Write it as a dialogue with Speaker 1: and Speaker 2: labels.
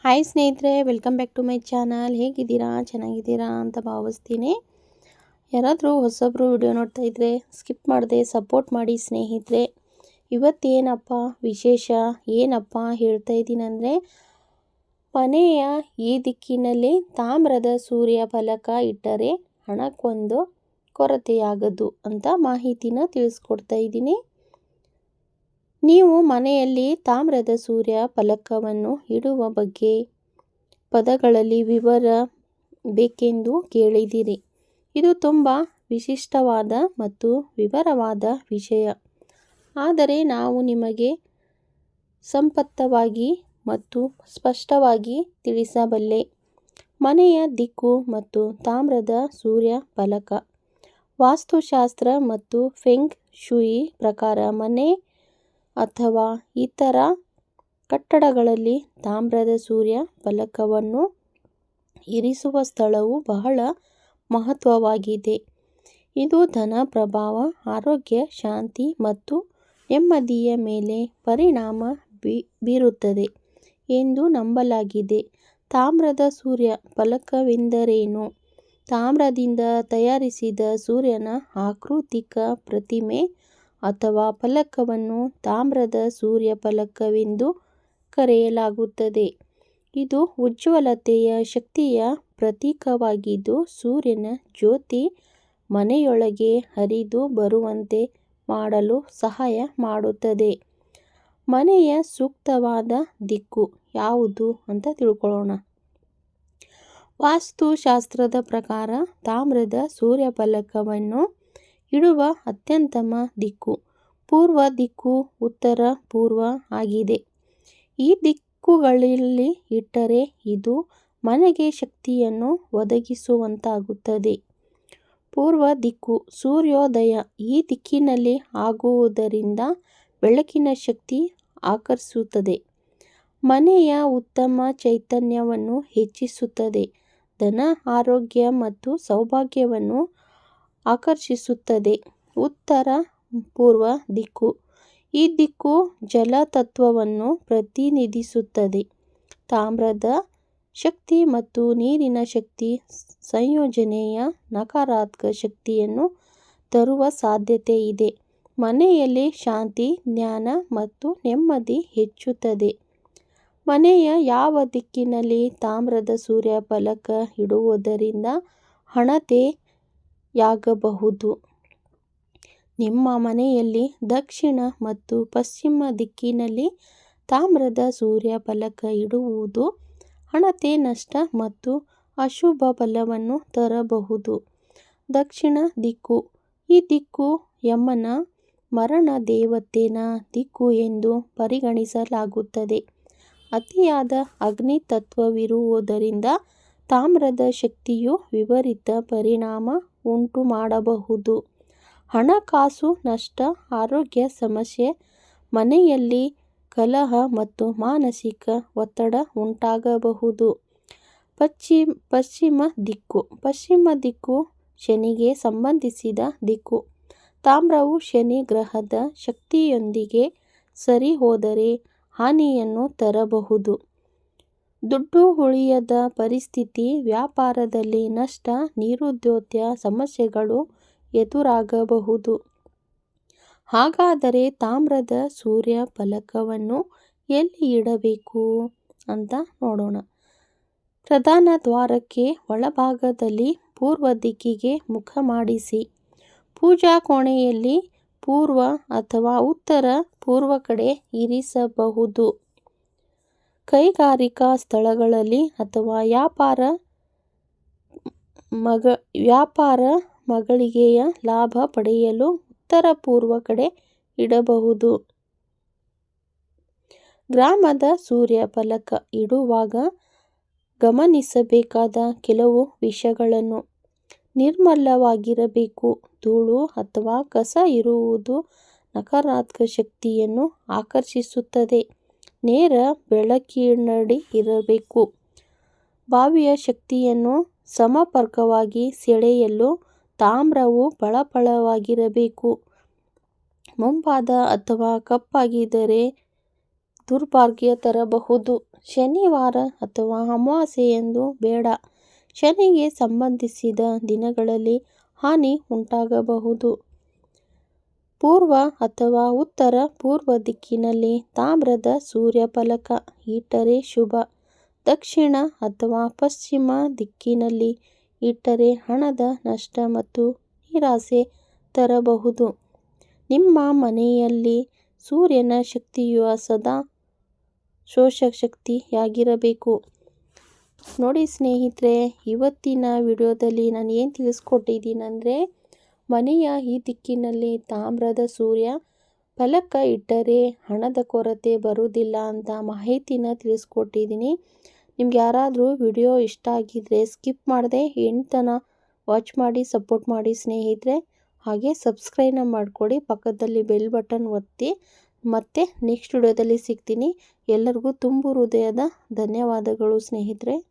Speaker 1: Hi ಸ್ನೇಹಿತರೆ, welcome back to my channel. ಹೇಗಿದ್ದೀರಾ? ಚೆನ್ನಾಗಿದ್ದೀರಾ ಅಂತ ಭಾವಿಸ್ತೀನಿ. ಯಾರಾದರೂ ಹೊಸಬ್ರು ವಿಡಿಯೋ ನೋಡ್ತಾ ಇದ್ದರೆ ಸ್ಕಿಪ್ ಮಾಡದೆ ಸಪೋರ್ಟ್ ಮಾಡಿ ಸ್ನೇಹಿತರೆ. ಇವತ್ತೇನಪ್ಪ ವಿಶೇಷ, ಏನಪ್ಪ ಹೇಳ್ತಾ ಇದ್ದೀನಂದರೆ, ಮನೆಯ ಈ ದಿಕ್ಕಿನಲ್ಲಿ ತಾಮ್ರದ ಸೂರ್ಯ ಫಲಕ ಇಟ್ಟರೆ ಹಣಕ್ಕೊಂದು ಕೊರತೆಯಾಗದು ಅಂತ ಮಾಹಿತಿನ ತಿಳಿಸ್ಕೊಡ್ತಾ ಇದ್ದೀನಿ. ನೀವು ಮನೆಯಲ್ಲಿ ತಾಮ್ರದ ಸೂರ್ಯ ಫಲಕವನ್ನು ಇಡುವ ಬಗ್ಗೆ ಪದಗಳಲ್ಲಿ ವಿವರ ಬೇಕೆಂದು ಕೇಳಿದಿರಿ. ಇದು ತುಂಬ ವಿಶಿಷ್ಟವಾದ ಮತ್ತು ವಿವರವಾದ ವಿಷಯ. ಆದರೆ ನಾವು ನಿಮಗೆ ಸಂಪತ್ತವಾಗಿ ಮತ್ತು ಸ್ಪಷ್ಟವಾಗಿ ತಿಳಿಸಬಲ್ಲೆ. ಮನೆಯ ದಿಕ್ಕು ಮತ್ತು ತಾಮ್ರದ ಸೂರ್ಯ ಫಲಕ. ವಾಸ್ತುಶಾಸ್ತ್ರ ಮತ್ತು ಫೆಂಗ್ ಶೂಯಿ ಪ್ರಕಾರ ಮನೆ ಅಥವಾ ಇತರ ಕಟ್ಟಡಗಳಲ್ಲಿ ತಾಮ್ರದ ಸೂರ್ಯ ಫಲಕವನ್ನು ಇರಿಸುವ ಸ್ಥಳವು ಬಹಳ ಮಹತ್ವವಾಗಿದೆ. ಇದು ಧನ ಪ್ರಭಾವ, ಆರೋಗ್ಯ, ಶಾಂತಿ ಮತ್ತು ನೆಮ್ಮದಿಯ ಮೇಲೆ ಪರಿಣಾಮ ಬೀರುತ್ತದೆ ಎಂದು ನಂಬಲಾಗಿದೆ. ತಾಮ್ರದ ಸೂರ್ಯ ಫಲಕವೆಂದರೇನು? ತಾಮ್ರದಿಂದ ತಯಾರಿಸಿದ ಸೂರ್ಯನ ಆಕೃತಿಕ ಪ್ರತಿಮೆ ಅಥವಾ ಫಲಕವನ್ನು ತಾಮ್ರದ ಸೂರ್ಯ ಫಲಕವೆಂದು ಕರೆಯಲಾಗುತ್ತದೆ. ಇದು ಉಜ್ವಲತೆಯ ಶಕ್ತಿಯ ಪ್ರತೀಕವಾಗಿದ್ದು, ಸೂರ್ಯನ ಜ್ಯೋತಿ ಮನೆಯೊಳಗೆ ಹರಿದು ಬರುವಂತೆ ಮಾಡಲು ಸಹಾಯ ಮಾಡುತ್ತದೆ. ಮನೆಯ ಸೂಕ್ತವಾದ ದಿಕ್ಕು ಯಾವುದು ಅಂತ ತಿಳ್ಕೊಳ್ಳೋಣ. ವಾಸ್ತುಶಾಸ್ತ್ರದ ಪ್ರಕಾರ ತಾಮ್ರದ ಸೂರ್ಯ ಫಲಕವನ್ನು ಇಡುವ ಅತ್ಯುತ್ತಮ ದಿಕ್ಕು ಪೂರ್ವ ದಿಕ್ಕು, ಉತ್ತರ, ಪೂರ್ವ ಆಗಿದೆ. ಈ ದಿಕ್ಕುಗಳಲ್ಲಿ ಇಟ್ಟರೆ ಇದು ಮನೆಗೆ ಶಕ್ತಿಯನ್ನು ಒದಗಿಸುವಂತಾಗುತ್ತದೆ. ಪೂರ್ವ ದಿಕ್ಕು ಸೂರ್ಯೋದಯ ಈ ದಿಕ್ಕಿನಲ್ಲಿ ಆಗುವುದರಿಂದ ಬೆಳಕಿನ ಶಕ್ತಿ ಆಕರ್ಷಿಸುತ್ತದೆ. ಮನೆಯ ಉತ್ತಮ ಚೈತನ್ಯವನ್ನು ಹೆಚ್ಚಿಸುತ್ತದೆ. ಧನ, ಆರೋಗ್ಯ ಮತ್ತು ಸೌಭಾಗ್ಯವನ್ನು ಆಕರ್ಷಿಸುತ್ತದೆ. ಉತ್ತರ ಪೂರ್ವ ದಿಕ್ಕು ಈ ದಿಕ್ಕು ಜಲತತ್ವವನ್ನು ಪ್ರತಿನಿಧಿಸುತ್ತದೆ. ತಾಮ್ರದ ಶಕ್ತಿ ಮತ್ತು ನೀರಿನ ಶಕ್ತಿ ಸಂಯೋಜನೆಯ ನಕಾರಾತ್ಮಕ ಶಕ್ತಿಯನ್ನು ತರುವ ಸಾಧ್ಯತೆ ಇದೆ. ಮನೆಯಲ್ಲಿ ಶಾಂತಿ, ಜ್ಞಾನ ಮತ್ತು ನೆಮ್ಮದಿ ಹೆಚ್ಚುತ್ತದೆ. ಮನೆಯ ಯಾವ ದಿಕ್ಕಿನಲ್ಲಿ ತಾಮ್ರದ ಸೂರ್ಯ ಫಲಕ ಇಡುವುದರಿಂದ ಹಣತೆಯಾಗಬಹುದು? ನಿಮ್ಮ ಮನೆಯಲ್ಲಿ ದಕ್ಷಿಣ ಮತ್ತು ಪಶ್ಚಿಮ ದಿಕ್ಕಿನಲ್ಲಿ ತಾಮ್ರದ ಸೂರ್ಯ ಫಲಕ ಇಡುವುದು ಹಣತೆ, ನಷ್ಟ ಮತ್ತು ಅಶುಭ ಫಲವನ್ನು ತರಬಹುದು. ದಕ್ಷಿಣ ದಿಕ್ಕು ಈ ದಿಕ್ಕು ಯಮನ ಮರಣ ದೇವತೆನ ದಿಕ್ಕು ಎಂದು ಪರಿಗಣಿಸಲಾಗುತ್ತದೆ. ಅತಿಯಾದ ಅಗ್ನಿ ತತ್ವವಿರುವುದರಿಂದ ತಾಮ್ರದ ಶಕ್ತಿಯು ವಿಪರೀತ ಪರಿಣಾಮ ಉಂಟು ಮಾಡಬಹುದು. ಹಣಕಾಸು ನಷ್ಟ, ಆರೋಗ್ಯ ಸಮಸ್ಯೆ, ಮನೆಯಲ್ಲಿ ಕಲಹ ಮತ್ತು ಮಾನಸಿಕ ಒತ್ತಡ ಉಂಟಾಗಬಹುದು. ಪಶ್ಚಿಮ ದಿಕ್ಕು ಪಶ್ಚಿಮ ದಿಕ್ಕು ಶನಿಗೆ ಸಂಬಂಧಿಸಿದ ದಿಕ್ಕು. ತಾಮ್ರವು ಶನಿ ಗ್ರಹದ ಶಕ್ತಿಯೊಂದಿಗೆ ಸರಿಹೋದರೆ ಹಾನಿಯನ್ನು ತರಬಹುದು. ದುಡ್ಡು ಉಳಿಯದ ಪರಿಸ್ಥಿತಿ, ವ್ಯಾಪಾರದಲ್ಲಿ ನಷ್ಟ, ನಿರುದ್ಯೋಗ ಸಮಸ್ಯೆಗಳು ಎದುರಾಗಬಹುದು. ಹಾಗಾದರೆ ತಾಮ್ರದ ಸೂರ್ಯ ಫಲಕವನ್ನು ಎಲ್ಲಿ ಇಡಬೇಕು ಅಂತ ನೋಡೋಣ. ಪ್ರಧಾನ ದ್ವಾರಕ್ಕೆ ಒಳಭಾಗದಲ್ಲಿ ಪೂರ್ವ ದಿಕ್ಕಿಗೆ ಮುಖ ಮಾಡಿಸಿ. ಪೂಜಾ ಕೋಣೆಯಲ್ಲಿ ಪೂರ್ವ ಅಥವಾ ಉತ್ತರ ಪೂರ್ವ ಕಡೆ ಇರಿಸಬಹುದು. ಕೈಗಾರಿಕಾ ಸ್ಥಳಗಳಲ್ಲಿ ಅಥವಾ ವ್ಯಾಪಾರ ಮಳಿಗೆಯ ಲಾಭ ಪಡೆಯಲು ಉತ್ತರ ಪೂರ್ವ ಕಡೆ ಇಡಬಹುದು. ಗ್ರಾಮದ ಸೂರ್ಯ ಫಲಕ ಇಡುವಾಗ ಗಮನಿಸಬೇಕಾದ ಕೆಲವು ವಿಷಯಗಳನ್ನು. ನಿರ್ಮಲವಾಗಿರಬೇಕು. ಧೂಳು ಅಥವಾ ಕಸ ಇರುವುದು ನಕಾರಾತ್ಮಕ ಶಕ್ತಿಯನ್ನು ಆಕರ್ಷಿಸುತ್ತದೆ. ನೇರ ಬೆಳಕಿನಡಿ ಇರಬೇಕು. ಬಾಹ್ಯ ಶಕ್ತಿಯನ್ನು ಸಮರ್ಪಕವಾಗಿ ಸೆಳೆಯಲು ತಾಮ್ರವು ಫಳಫಳವಾಗಿರಬೇಕು. ಮುಂಪಾದ ಅಥವಾ ಕಪ್ಪಾಗಿದ್ದರೆ ದುರ್ಭಾಗ್ಯ ತರಬಹುದು. ಶನಿವಾರ ಅಥವಾ ಅಮಾವಾಸ್ಯೆಯಂದು ಬೇಡ. ಶನಿಗೆ ಸಂಬಂಧಿಸಿದ ದಿನಗಳಲ್ಲಿ ಹಾನಿ ಉಂಟಾಗಬಹುದು. ಪೂರ್ವ ಅಥವಾ ಉತ್ತರ ಪೂರ್ವ ದಿಕ್ಕಿನಲ್ಲಿ ತಾಮ್ರದ ಸೂರ್ಯಫಲಕ ಇಟ್ಟರೆ ಶುಭ. ದಕ್ಷಿಣ ಅಥವಾ ಪಶ್ಚಿಮ ದಿಕ್ಕಿನಲ್ಲಿ ಇಟ್ಟರೆ ಹಣದ ನಷ್ಟ ಮತ್ತು ನಿರಾಸೆ ತರಬಹುದು. ನಿಮ್ಮ ಮನೆಯಲ್ಲಿ ಸೂರ್ಯನ ಶಕ್ತಿಯು ಸದಾ ಶಕ್ತಿಯಾಗಿರಬೇಕು. ನೋಡಿ ಸ್ನೇಹಿತರೆ, ಇವತ್ತಿನ ವಿಡಿಯೋದಲ್ಲಿ ನಾನು ಏನು ತಿಳಿಸ್ಕೊಟ್ಟಿದ್ದೀನಿ ಅಂದರೆ, ಮನೆಯ ಈ ದಿಕ್ಕಿನಲ್ಲಿ ತಾಮ್ರದ ಸೂರ್ಯ ಫಲಕ ಇಟ್ಟರೆ ಹಣದ ಕೊರತೆ ಬರುವುದಿಲ್ಲ ಅಂತ ಮಾಹಿತಿನ ತಿಳಿಸ್ಕೊಟ್ಟಿದ್ದೀನಿ. ನಿಮ್ಗೆ ಯಾರಾದರೂ ವಿಡಿಯೋ ಇಷ್ಟ ಆಗಿದ್ದರೆ ಸ್ಕಿಪ್ ಮಾಡದೆ ಎಂಡ್ ತನಕ ವಾಚ್ ಮಾಡಿ ಸಪೋರ್ಟ್ ಮಾಡಿ ಸ್ನೇಹಿತರೆ. ಹಾಗೆ ಸಬ್ಸ್ಕ್ರೈಬ್ನ ಮಾಡ್ಕೊಳ್ಳಿ, ಪಕ್ಕದಲ್ಲಿ ಬೆಲ್ ಬಟನ್ ಒತ್ತಿ. ಮತ್ತೆ ನೆಕ್ಸ್ಟ್ ವಿಡಿಯೋದಲ್ಲಿ ಸಿಗ್ತೀನಿ. ಎಲ್ಲರಿಗೂ ತುಂಬು ಹೃದಯದ ಧನ್ಯವಾದಗಳು ಸ್ನೇಹಿತರೆ.